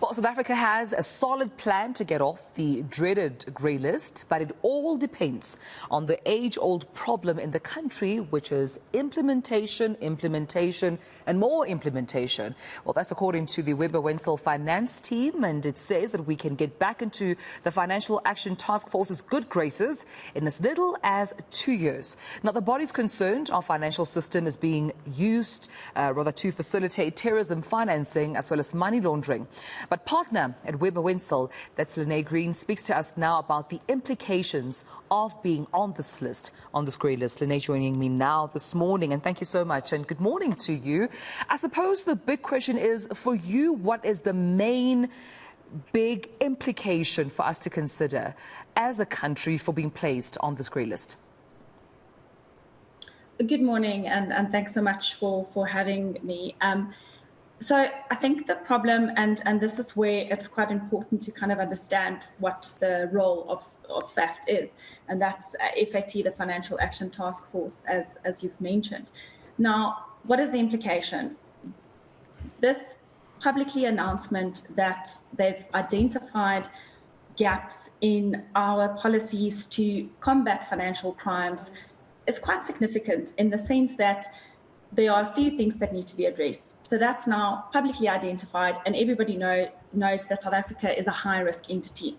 Well, South Africa has a solid plan to get off the dreaded grey list, but it all depends on the age-old problem in the country, which is implementation, and more implementation. Well, that's according to the Webber Wentzel Finance Team, and it says that we can get back into the Financial Action Task Force's good graces in as little as 2 years. Now, the body's concerned our financial system is being used to facilitate terrorism financing as well as money laundering. But partner at Webber Wentzel, that's Lenee Green, speaks to us now about the implications of being on this list, on this grey list. Lenee joining me now this morning, and thank you so much, and good morning to you. I suppose the big question is, for you, what is the main big implication for us to consider as a country for being placed on this grey list? Good morning, and thanks so much for having me. So I think the problem, and this is where it's quite important to kind of understand what the role of FAFT is, and that's FAT, the Financial Action Task Force, as you've mentioned. Now, what is the implication? This publicly announcement that they've identified gaps in our policies to combat financial crimes is quite significant in the sense that there are a few things that need to be addressed. So that's now publicly identified, and everybody knows that South Africa is a high-risk entity.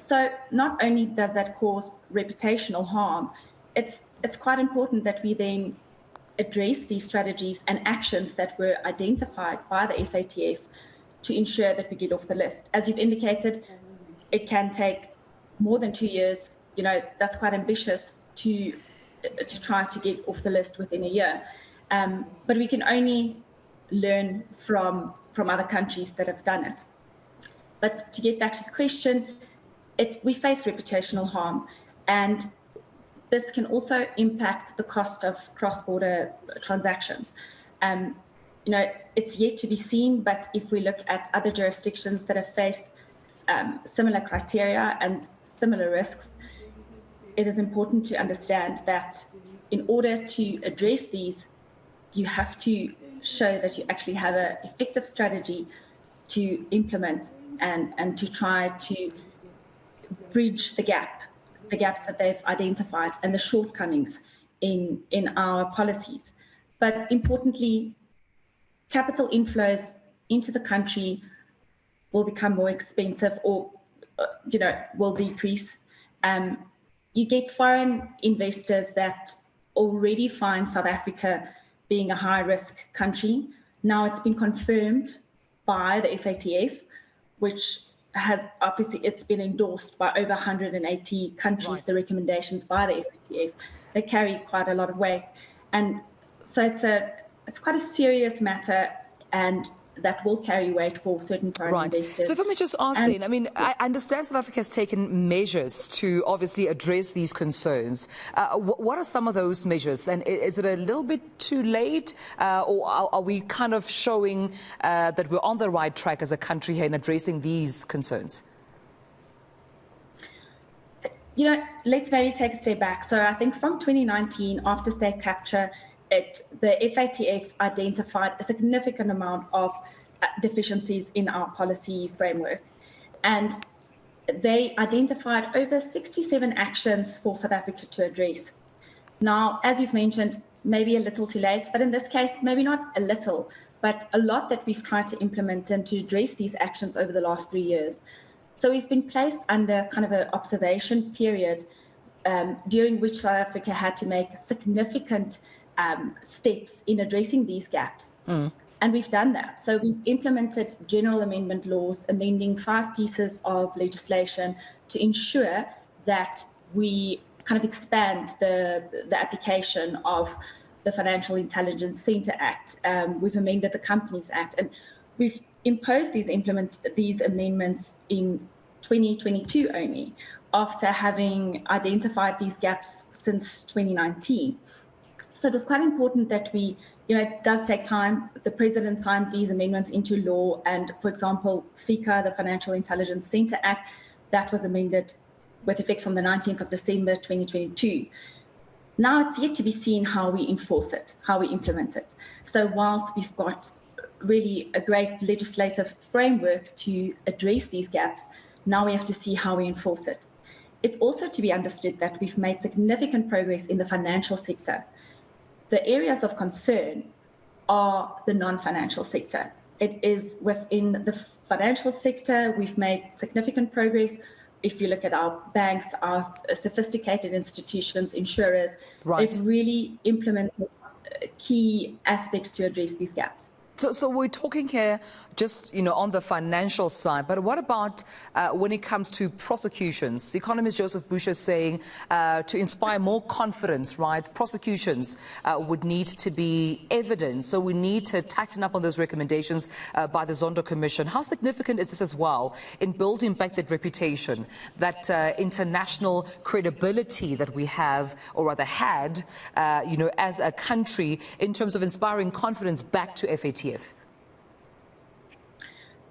So not only does that cause reputational harm, it's quite important that we then address these strategies and actions that were identified by the FATF to ensure that we get off the list. As you've indicated, it can take more than 2 years. You know, that's quite ambitious to try to get off the list within a year. But we can only learn from other countries that have done it. But to get back to the question, we face reputational harm, and this can also impact the cost of cross-border transactions. You know, it's yet to be seen, but if we look at other jurisdictions that have faced similar criteria and similar risks, it is important to understand that in order to address these, you have to show that you actually have an effective strategy to implement and to try to bridge the gaps that they've identified and the shortcomings in our policies. But importantly, capital inflows into the country will become more expensive, or will decrease. You get foreign investors that already find South Africa being a high-risk country. Now it's been confirmed by the FATF, which has obviously, it's been endorsed by over 180 countries, right. The recommendations by the FATF, they carry quite a lot of weight. And so it's quite a serious matter, and that will carry weight for certain foreign investors. So if I may just ask then, I mean, I understand South Africa has taken measures to obviously address these concerns. What are some of those measures? And is it a little bit too late, or are we kind of showing that we're on the right track as a country here in addressing these concerns? You know, let's maybe take a step back. So I think from 2019, after state capture, the FATF identified a significant amount of deficiencies in our policy framework. And they identified over 67 actions for South Africa to address. Now, as you've mentioned, maybe a little too late, but in this case, maybe not a little, but a lot that we've tried to implement and to address these actions over the last 3 years. So we've been placed under kind of an observation period during which South Africa had to make significant steps in addressing these gaps. And we've done that. So we've implemented general amendment laws, amending 5 pieces of legislation to ensure that we kind of expand the application of the Financial Intelligence Centre Act. We've amended the Companies Act, and we've imposed these amendments in 2022 only, after having identified these gaps since 2019. So it was quite important that we, it does take time. The President signed these amendments into law, and for example, FICA, the Financial Intelligence Centre Act, that was amended with effect from the 19th of December 2022. Now it's yet to be seen how we enforce it, how we implement it. So whilst we've got really a great legislative framework to address these gaps. Now we have to see how we enforce it. It's also to be understood that we've made significant progress in the financial sector. The areas of concern are the non-financial sector. It is within the financial sector we've made significant progress. If you look at our banks, our sophisticated institutions, insurers, Right. they've really implemented key aspects to address these gaps. So we're talking here just, on the financial side, but what about when it comes to prosecutions? Economist Joseph Boucher saying to inspire more confidence, right, prosecutions would need to be evident. So we need to tighten up on those recommendations by the Zondo Commission. How significant is this as well in building back that reputation, that international credibility that we have, or rather had, as a country in terms of inspiring confidence back to FATF?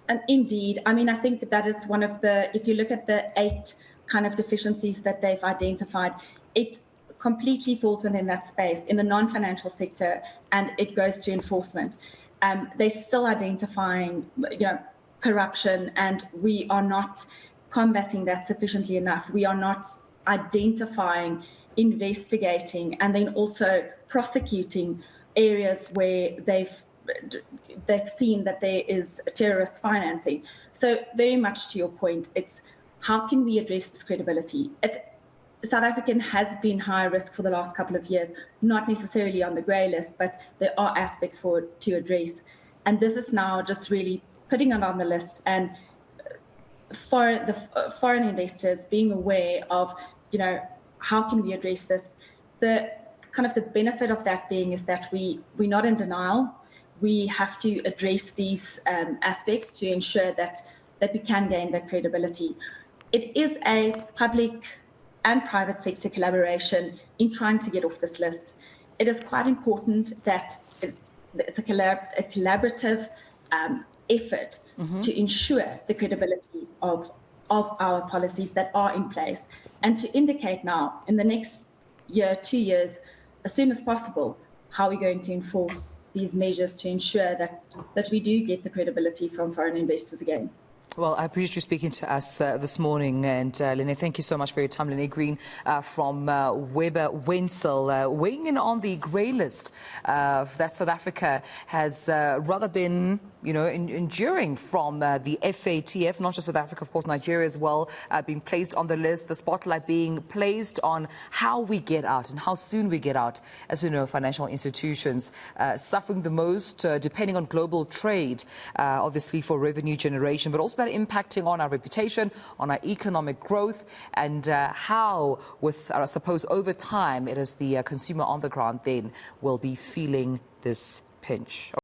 And indeed, I mean, I think that is one of the, if you look at the 8 kind of deficiencies that they've identified, it completely falls within that space in the non-financial sector, and it goes to enforcement. They're still identifying, corruption, and we are not combating that sufficiently enough. We are not identifying, investigating, and then also prosecuting areas where they've seen that there is terrorist financing. So very much to your point, it's how can we address this credibility? South African has been high risk for the last couple of years, not necessarily on the grey list, but there are aspects for it to address. And this is now just really putting it on the list, and for the foreign investors being aware of, how can we address this? The kind of the benefit of that being is that we're not in denial. We have to address these aspects to ensure that we can gain that credibility. It is a public and private sector collaboration in trying to get off this list. It is quite important that it's a collaborative effort to ensure the credibility of our policies that are in place, and to indicate now in the next year, 2 years, as soon as possible, how we're going to enforce these measures to ensure that we do get the credibility from foreign investors again. Well, I appreciate you speaking to us this morning. And Lenee, thank you so much for your time. Lenee Green from Webber Wentzel, weighing in on the grey list that South Africa has rather been, enduring from the FATF, not just South Africa, of course, Nigeria as well, being placed on the list, the spotlight being placed on how we get out and how soon we get out. As we know, financial institutions suffering the most, depending on global trade, obviously for revenue generation, but also that impacting on our reputation, on our economic growth, and how, with, I suppose, over time, it is the consumer on the ground then will be feeling this pinch.